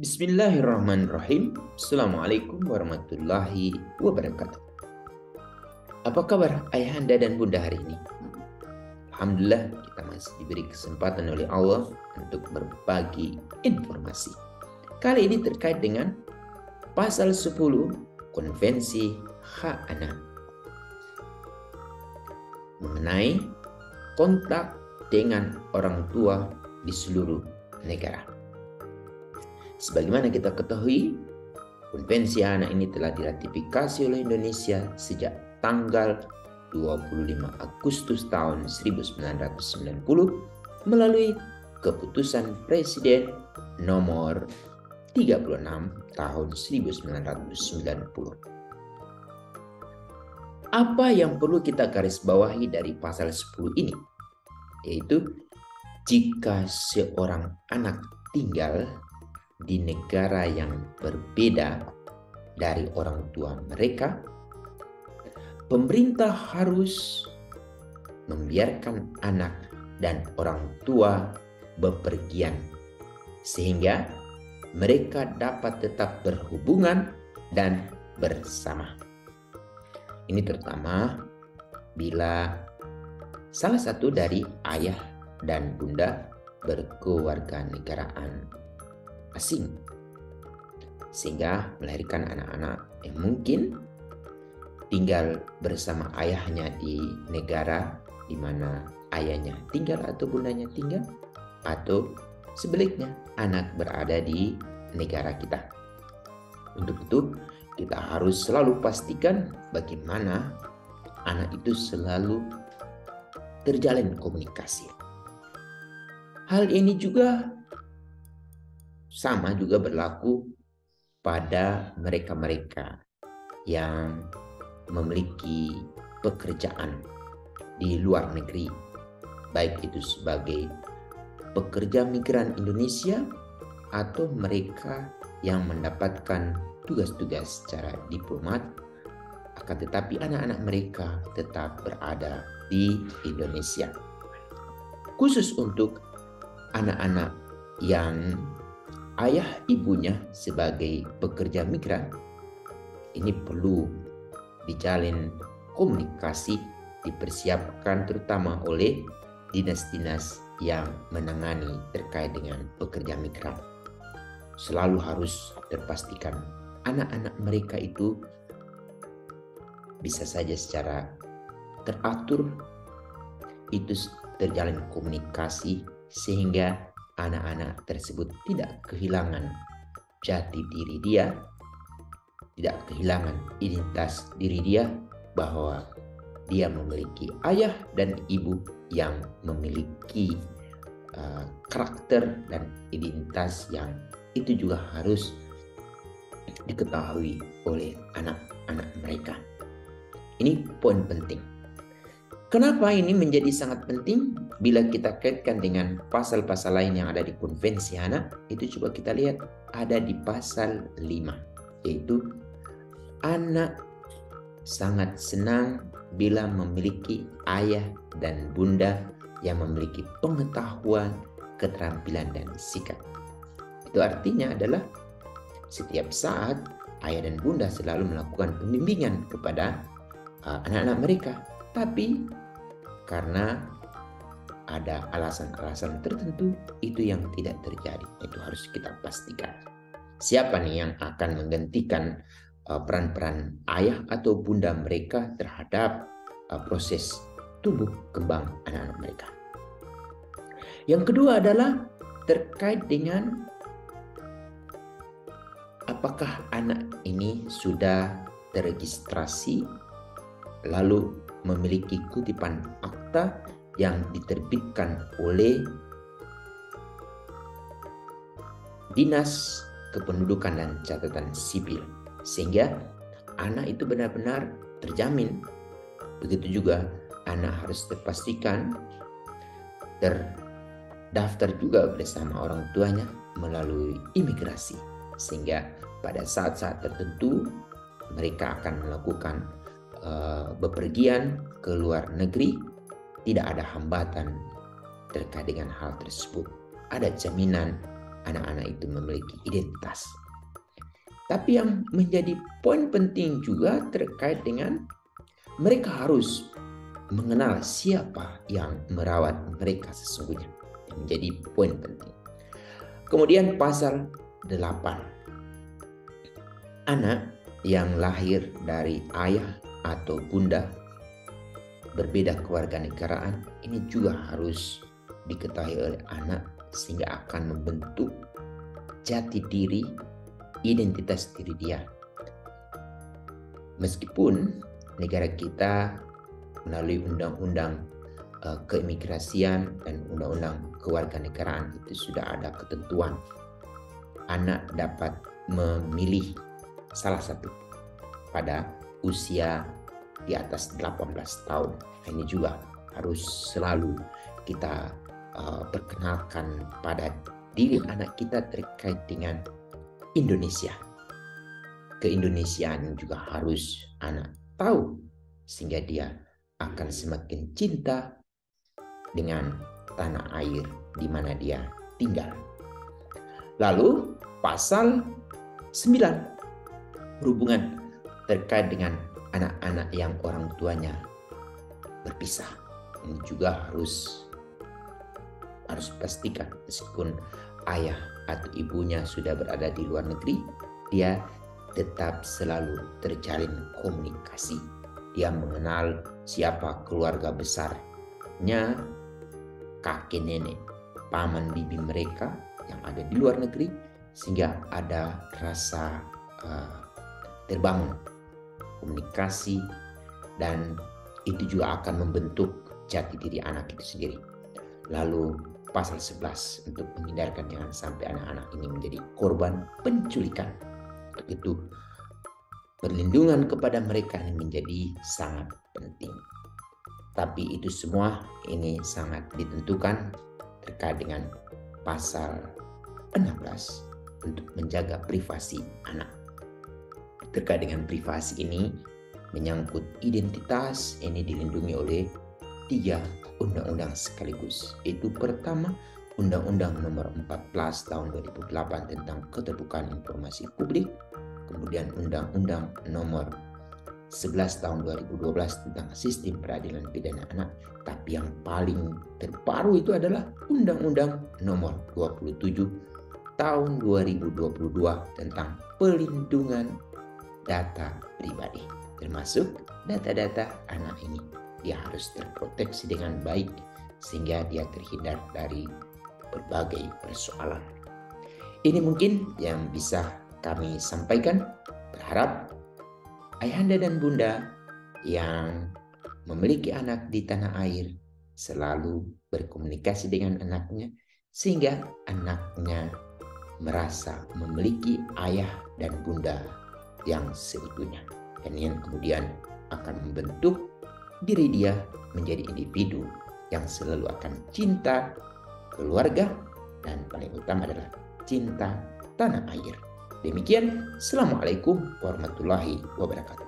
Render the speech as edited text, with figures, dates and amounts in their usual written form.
Bismillahirrahmanirrahim. Assalamualaikum warahmatullahi wabarakatuh. Apa kabar ayahanda dan bunda hari ini? Alhamdulillah kita masih diberi kesempatan oleh Allah untuk berbagi informasi. Kali ini terkait dengan pasal 10 Konvensi Hak Anak mengenai kontak dengan orang tua di seluruh negara. Sebagaimana kita ketahui, Konvensi Anak ini telah diratifikasi oleh Indonesia sejak tanggal 25 Agustus tahun 1990 melalui keputusan Presiden nomor 36 tahun 1990. Apa yang perlu kita garis bawahi dari pasal 10 ini? Yaitu jika seorang anak tinggal di negara yang berbeda dari orang tua mereka, pemerintah harus membiarkan anak dan orang tua bepergian sehingga mereka dapat tetap berhubungan dan bersama. Ini terutama bila salah satu dari ayah dan bunda berkewarganegaraan asing, sehingga melahirkan anak-anak yang mungkin tinggal bersama ayahnya di negara di mana ayahnya tinggal atau bundanya tinggal, atau sebaliknya anak berada di negara kita. Untuk itu kita harus selalu pastikan bagaimana anak itu selalu terjalin komunikasi. Hal ini juga sama juga berlaku pada mereka-mereka yang memiliki pekerjaan di luar negeri, baik itu sebagai pekerja migran Indonesia atau mereka yang mendapatkan tugas-tugas secara diplomat, akan tetapi anak-anak mereka tetap berada di Indonesia. Khusus untuk anak-anak yang ayah ibunya sebagai pekerja migran, ini perlu dijalin komunikasi, dipersiapkan terutama oleh dinas-dinas yang menangani terkait dengan pekerja migran. Selalu harus terpastikan anak-anak mereka itu bisa saja secara teratur itu terjalin komunikasi sehingga anak-anak tersebut tidak kehilangan jati diri dia, tidak kehilangan identitas diri dia, bahwa dia memiliki ayah dan ibu yang memiliki karakter dan identitas yang itu juga harus diketahui oleh anak-anak mereka. Ini poin penting. Kenapa ini menjadi sangat penting? Bila kita kaitkan dengan pasal-pasal lain yang ada di Konvensi Anak, itu coba kita lihat ada di pasal 5, yaitu anak sangat senang bila memiliki ayah dan bunda yang memiliki pengetahuan, keterampilan, dan sikap. Itu artinya adalah setiap saat ayah dan bunda selalu melakukan pembimbingan kepada anak-anak mereka. Tapi karena ada alasan-alasan tertentu, itu yang tidak terjadi. Itu harus kita pastikan. Siapa nih yang akan menggantikan peran-peran ayah atau bunda mereka terhadap proses tumbuh kembang anak-anak mereka. Yang kedua adalah terkait dengan apakah anak ini sudah terregistrasi lalu memiliki kutipan akta yang diterbitkan oleh Dinas Kependudukan dan Catatan Sipil, sehingga anak itu benar-benar terjamin. Begitu juga anak harus terpastikan terdaftar juga bersama orang tuanya melalui imigrasi, sehingga pada saat-saat tertentu mereka akan melakukan bepergian ke luar negeri, tidak ada hambatan terkait dengan hal tersebut. Ada jaminan anak-anak itu memiliki identitas. Tapi yang menjadi poin penting juga terkait dengan mereka harus mengenal siapa yang merawat mereka sesungguhnya. Yang menjadi poin penting. Kemudian pasal 8. Anak yang lahir dari ayah atau bunda berbeda kewarganegaraan ini juga harus diketahui oleh anak sehingga akan membentuk jati diri, identitas diri dia. Meskipun negara kita melalui undang-undang keimigrasian dan undang-undang kewarganegaraan itu sudah ada ketentuan anak dapat memilih salah satu pada usia di atas 18 tahun. Ini juga harus selalu kita perkenalkan pada diri anak kita terkait dengan Indonesia. Keindonesiaan juga harus anak tahu sehingga dia akan semakin cinta dengan tanah air di mana dia tinggal. Lalu pasal 9 berhubungan terkait dengan anak-anak yang orang tuanya berpisah. Ini juga harus pastikan meskipun ayah atau ibunya sudah berada di luar negeri, dia tetap selalu terjalin komunikasi. Dia mengenal siapa keluarga besarnya, kakek nenek, paman bibi mereka yang ada di luar negeri, sehingga ada rasa terbangun komunikasi, dan itu juga akan membentuk jati diri anak itu sendiri. Lalu pasal 11 untuk menghindarkan jangan sampai anak-anak ini menjadi korban penculikan. Untuk itu perlindungan kepada mereka ini menjadi sangat penting. Tapi itu semua ini sangat ditentukan terkait dengan pasal 16 untuk menjaga privasi anak. Terkait dengan privasi ini menyangkut identitas, ini dilindungi oleh 3 undang-undang sekaligus. Itu pertama, Undang-Undang Nomor 14 Tahun 2008 tentang Keterbukaan Informasi Publik, kemudian Undang-Undang Nomor 11 Tahun 2012 tentang Sistem Peradilan Pidana Anak, tapi yang paling terbaru itu adalah Undang-Undang Nomor 27 Tahun 2022 tentang Pelindungan Data Pribadi, termasuk data-data anak ini. Dia harus terproteksi dengan baik sehingga dia terhindar dari berbagai persoalan. Ini mungkin yang bisa kami sampaikan. Berharap ayahanda dan bunda yang memiliki anak di tanah air selalu berkomunikasi dengan anaknya sehingga anaknya merasa memiliki ayah dan bunda yang seutuhnya, dan yang kemudian akan membentuk diri dia menjadi individu yang selalu akan cinta keluarga dan paling utama adalah cinta tanah air. Demikian, Assalamualaikum warahmatullahi wabarakatuh.